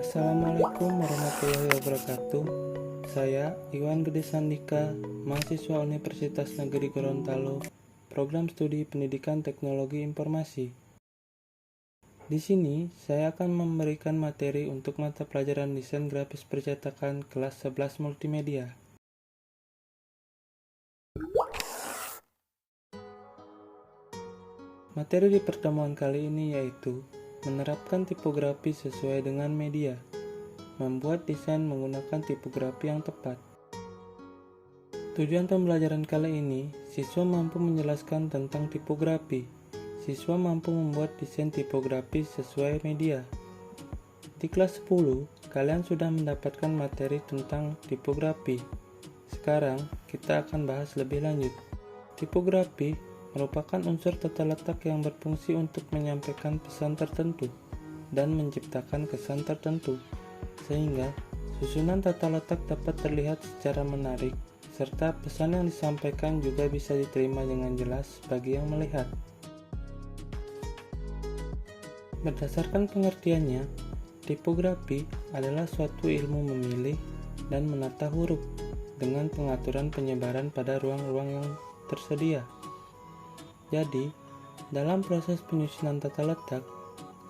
Assalamualaikum warahmatullahi wabarakatuh. Saya Iwan Gede Sandika, mahasiswa Universitas Negeri Gorontalo, Program Studi Pendidikan Teknologi Informasi. Di sini, saya akan memberikan materi untuk mata pelajaran desain grafis percetakan kelas 11 multimedia. Materi di pertemuan kali ini yaitu menerapkan tipografi sesuai dengan media, membuat desain menggunakan tipografi yang tepat. Tujuan pembelajaran kali ini, siswa mampu menjelaskan tentang tipografi. Siswa mampu membuat desain tipografi sesuai media. Di kelas 10, kalian sudah mendapatkan materi tentang tipografi. Sekarang, kita akan bahas lebih lanjut. Tipografi merupakan unsur tata letak yang berfungsi untuk menyampaikan pesan tertentu dan menciptakan kesan tertentu, sehingga susunan tata letak dapat terlihat secara menarik, serta pesan yang disampaikan juga bisa diterima dengan jelas bagi yang melihat. Berdasarkan pengertiannya, tipografi adalah suatu ilmu memilih dan menata huruf dengan pengaturan penyebaran pada ruang-ruang yang tersedia. Jadi, dalam proses penyusunan tata letak,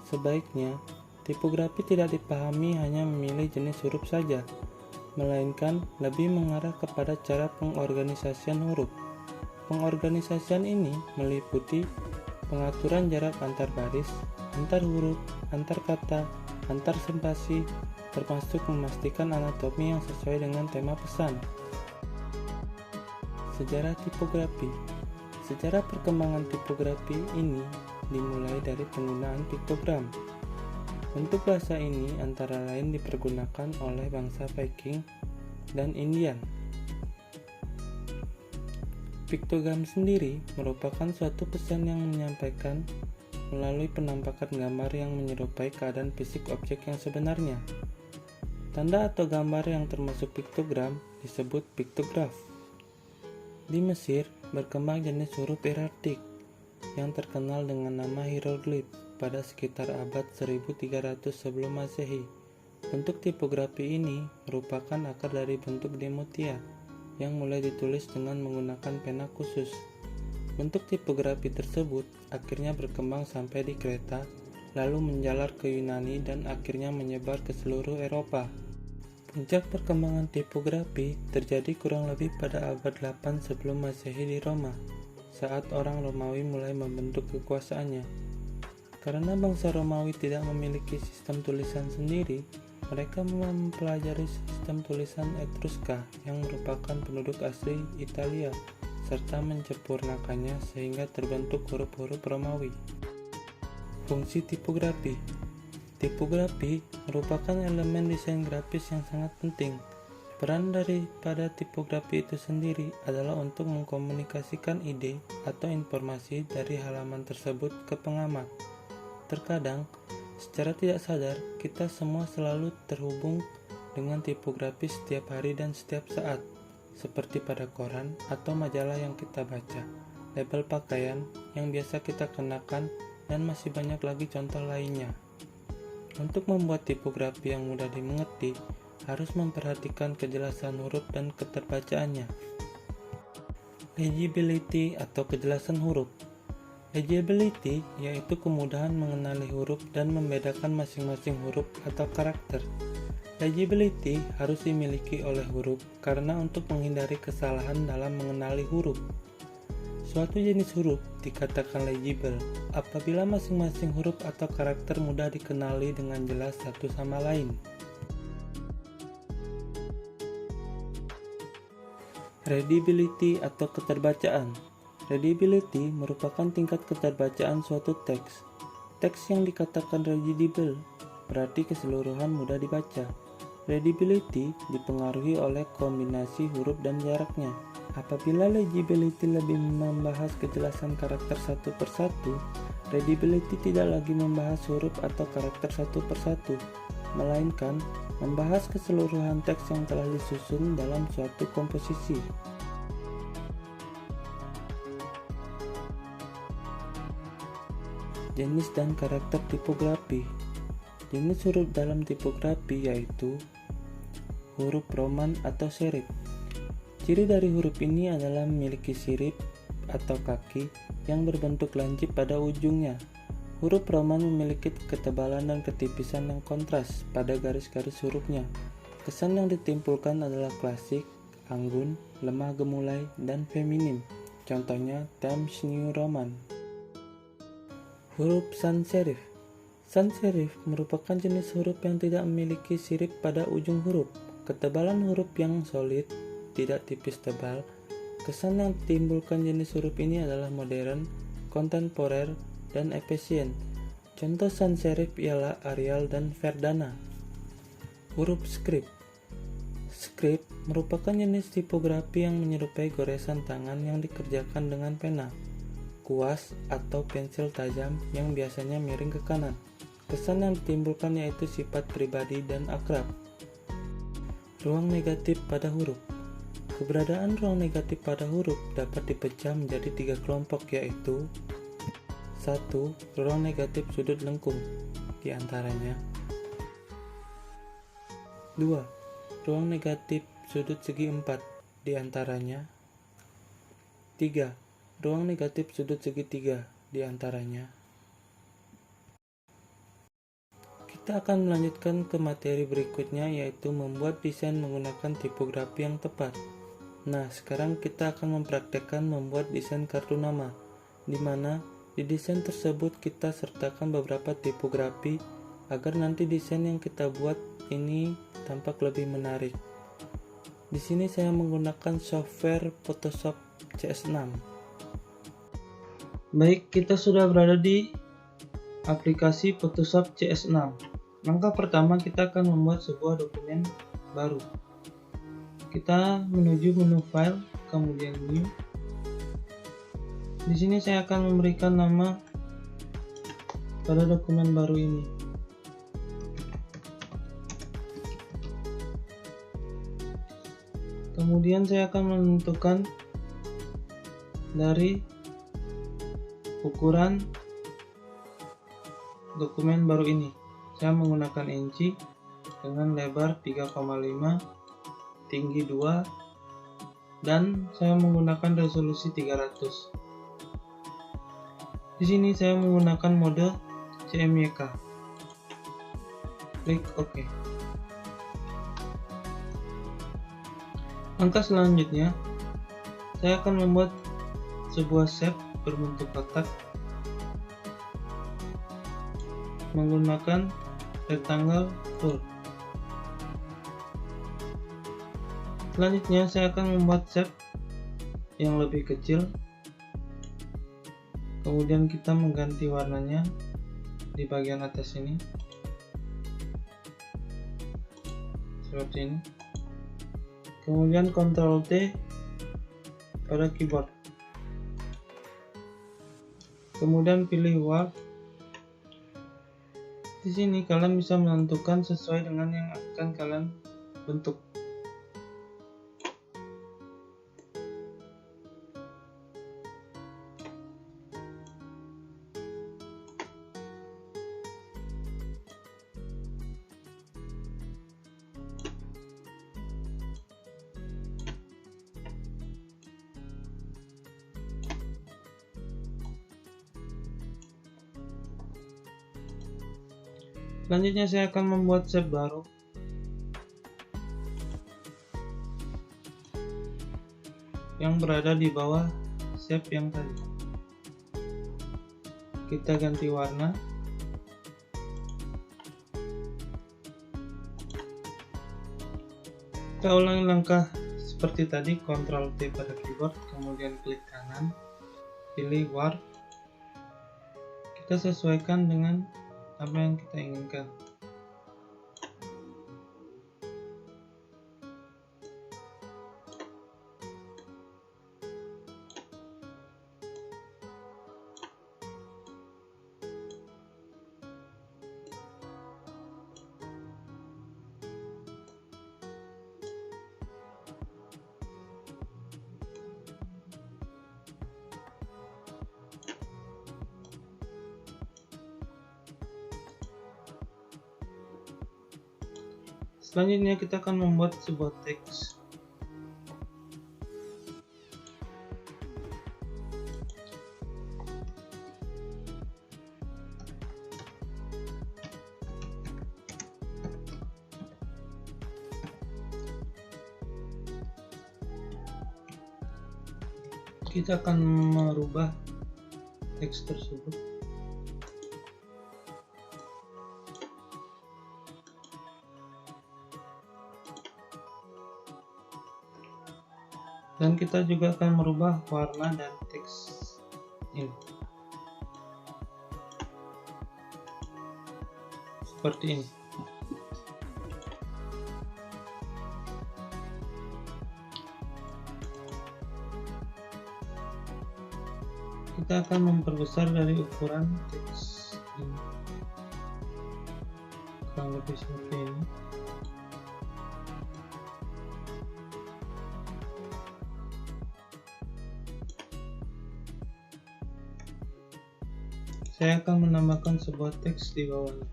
sebaiknya tipografi tidak dipahami hanya memilih jenis huruf saja, melainkan lebih mengarah kepada cara pengorganisasian huruf. Pengorganisasian ini meliputi pengaturan jarak antar baris, antar huruf, antar kata, antar spasi, termasuk memastikan anatomi yang sesuai dengan tema pesan. Sejarah tipografi. Sejarah perkembangan tipografi ini dimulai dari penggunaan piktogram. Bentuk bahasa ini antara lain dipergunakan oleh bangsa Viking dan Indian. Piktogram sendiri merupakan suatu pesan yang menyampaikan melalui penampakan gambar yang menyerupai keadaan fisik objek yang sebenarnya. Tanda atau gambar yang termasuk piktogram disebut piktograf. Di Mesir, berkembang jenis huruf hierartik yang terkenal dengan nama hieroglif pada sekitar abad 1300 sebelum Masehi. Bentuk tipografi ini merupakan akar dari bentuk demotia yang mulai ditulis dengan menggunakan pena khusus. Bentuk tipografi tersebut akhirnya berkembang sampai di Kreta, lalu menjalar ke Yunani dan akhirnya menyebar ke seluruh Eropa. Puncak perkembangan tipografi terjadi kurang lebih pada abad 8 sebelum Masehi di Roma, saat orang Romawi mulai membentuk kekuasaannya. Karena bangsa Romawi tidak memiliki sistem tulisan sendiri, mereka mempelajari sistem tulisan Etruska yang merupakan penduduk asli Italia, serta menyempurnakannya sehingga terbentuk huruf-huruf Romawi. Fungsi tipografi. Tipografi merupakan elemen desain grafis yang sangat penting. Peran daripada tipografi itu sendiri adalah untuk mengkomunikasikan ide atau informasi dari halaman tersebut ke pengamat. Terkadang, secara tidak sadar, kita semua selalu terhubung dengan tipografi setiap hari dan setiap saat, seperti pada koran atau majalah yang kita baca, label pakaian yang biasa kita kenakan, dan masih banyak lagi contoh lainnya. Untuk membuat tipografi yang mudah dimengerti, harus memperhatikan kejelasan huruf dan keterbacaannya. Legibility atau kejelasan huruf. Legibility yaitu kemudahan mengenali huruf dan membedakan masing-masing huruf atau karakter. Legibility harus dimiliki oleh huruf karena untuk menghindari kesalahan dalam mengenali huruf. Suatu jenis huruf dikatakan legible apabila masing-masing huruf atau karakter mudah dikenali dengan jelas satu sama lain. Readability atau keterbacaan. Readability merupakan tingkat keterbacaan suatu teks. Teks yang dikatakan readable berarti keseluruhan mudah dibaca. Readability dipengaruhi oleh kombinasi huruf dan jaraknya. Apabila legibility lebih membahas kejelasan karakter satu persatu, readability tidak lagi membahas huruf atau karakter satu persatu, melainkan membahas keseluruhan teks yang telah disusun dalam suatu komposisi. Jenis dan karakter tipografi. Jenis huruf dalam tipografi yaitu huruf Roman atau serif. Ciri dari huruf ini adalah memiliki sirip atau kaki yang berbentuk lancip pada ujungnya. Huruf Roman memiliki ketebalan dan ketipisan yang kontras pada garis-garis hurufnya. Kesan yang ditimbulkan adalah klasik, anggun, lemah gemulai, dan feminim. Contohnya Times New Roman. Huruf sans serif. Sans serif merupakan jenis huruf yang tidak memiliki sirip pada ujung huruf. Ketebalan huruf yang solid, tidak tipis tebal. Kesan yang ditimbulkan jenis huruf ini adalah modern, kontemporer, dan efisien. Contoh sans serif ialah Arial dan Verdana. Huruf script. Script merupakan jenis tipografi yang menyerupai goresan tangan yang dikerjakan dengan pena, kuas, atau pensil tajam yang biasanya miring ke kanan. Kesan yang ditimbulkan yaitu sifat pribadi dan akrab. Ruang negatif pada huruf. Keberadaan ruang negatif pada huruf dapat dipecah menjadi 3 kelompok, yaitu 1. Ruang negatif sudut lengkung, diantaranya 2. Ruang negatif sudut segi 4, diantaranya 3. Ruang negatif sudut segi 3, diantaranya. Kita akan melanjutkan ke materi berikutnya, yaitu membuat desain menggunakan tipografi yang tepat. Nah, sekarang kita akan mempraktekkan membuat desain kartu nama, di mana di desain tersebut kita sertakan beberapa tipografi agar nanti desain yang kita buat ini tampak lebih menarik. Di sini saya menggunakan software Photoshop CS6. Baik, kita sudah berada di aplikasi Photoshop CS6. Langkah pertama, kita akan membuat sebuah dokumen baru. Kita menuju menu File, kemudian New. Di sini saya akan memberikan nama pada dokumen baru ini. Kemudian saya akan menentukan dari ukuran dokumen baru ini. Saya menggunakan inci dengan lebar 3,5, tinggi 2, dan saya menggunakan resolusi 300. Di sini saya menggunakan mode CMYK. Klik OK. Langkah selanjutnya, saya akan membuat sebuah shape berbentuk kotak menggunakan rectangle tool. Selanjutnya, saya akan membuat shape yang lebih kecil. Kemudian kita mengganti warnanya di bagian atas ini, seperti ini. Kemudian Ctrl T pada keyboard. Kemudian pilih warp. Di sini kalian bisa menentukan sesuai dengan yang akan kalian bentuk. Selanjutnya saya akan membuat shape baru. Yang berada di bawah shape yang tadi. Kita ganti warna. Kita ulangi langkah seperti tadi, Ctrl T pada keyboard, kemudian klik kanan, pilih warp. Kita sesuaikan dengan apa yang kita inginkan. Selanjutnya kita akan membuat sebuah teks. Kita akan merubah teks tersebut. Dan kita juga akan merubah warna dan teks ini. Seperti ini. Kita akan memperbesar dari ukuran teks ini, kurang lebih seperti ini. Saya akan menambahkan sebuah teks di bawahnya.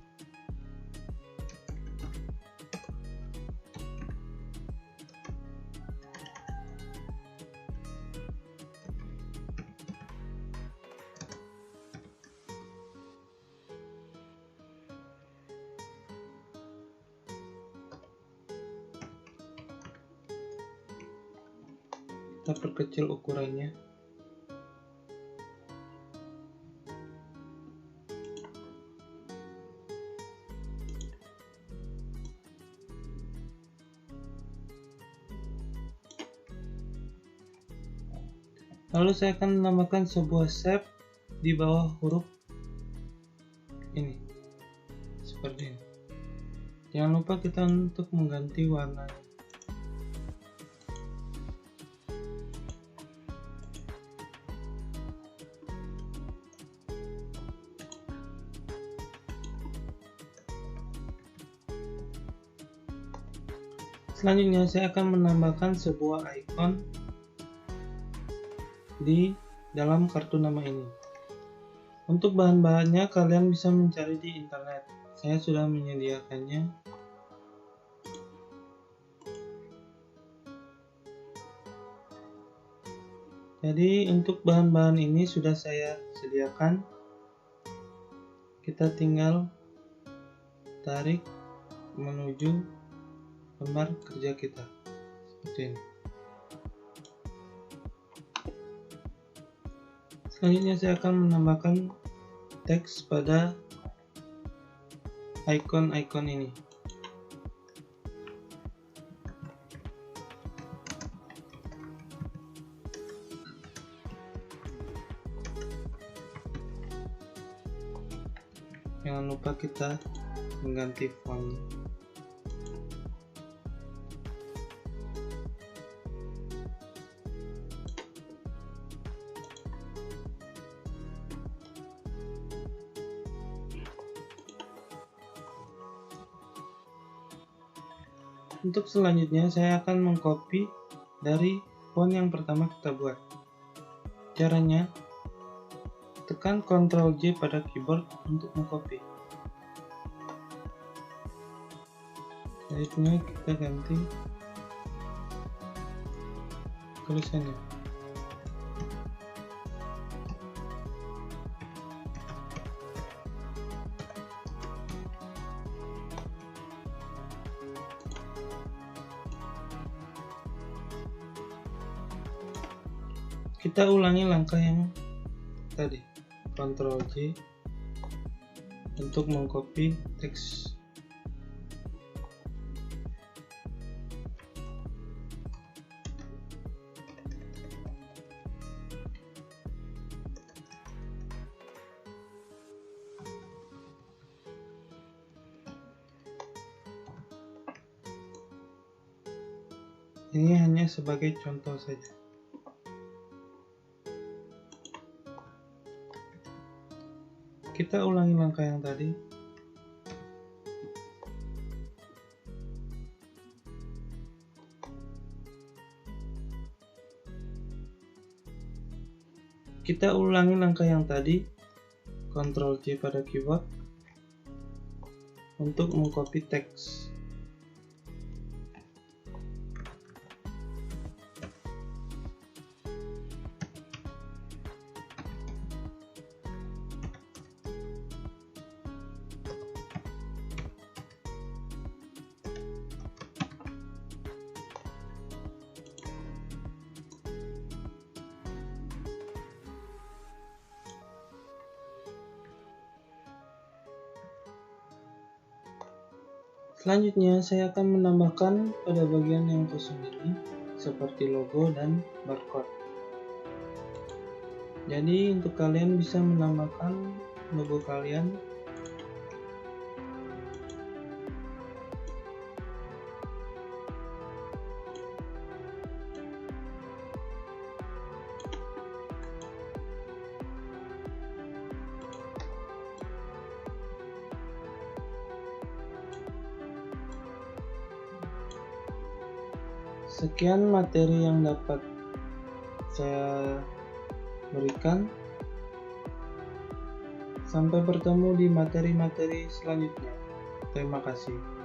Kita perkecil ukurannya. Lalu saya akan menambahkan sebuah shape di bawah huruf ini, seperti ini. Jangan lupa kita untuk mengganti warnanya. Selanjutnya saya akan menambahkan sebuah icon di dalam kartu nama ini. Untuk bahan-bahannya kalian bisa mencari di internet. Saya sudah menyediakannya. Jadi untuk bahan-bahan ini sudah saya sediakan. Kita tinggal tarik menuju lembar kerja kita seperti ini. Selanjutnya saya akan menambahkan teks pada icon-icon ini. Jangan lupa kita mengganti font. Untuk selanjutnya saya akan mengcopy dari font yang pertama kita buat. Caranya, tekan Ctrl J pada keyboard untuk mengcopy. Selanjutnya kita ganti tulisannya. Kita ulangi langkah yang tadi, Ctrl J untuk mengcopy teks. Ini hanya sebagai contoh saja. Kita ulangi langkah yang tadi. Kita ulangi langkah yang tadi. Ctrl J pada keyboard untuk mengcopy teks. Selanjutnya, saya akan menambahkan pada bagian yang kosong ini, seperti logo dan barcode. Jadi, untuk kalian bisa menambahkan logo kalian. Sekian materi yang dapat saya berikan. Sampai bertemu di materi-materi selanjutnya. Terima kasih.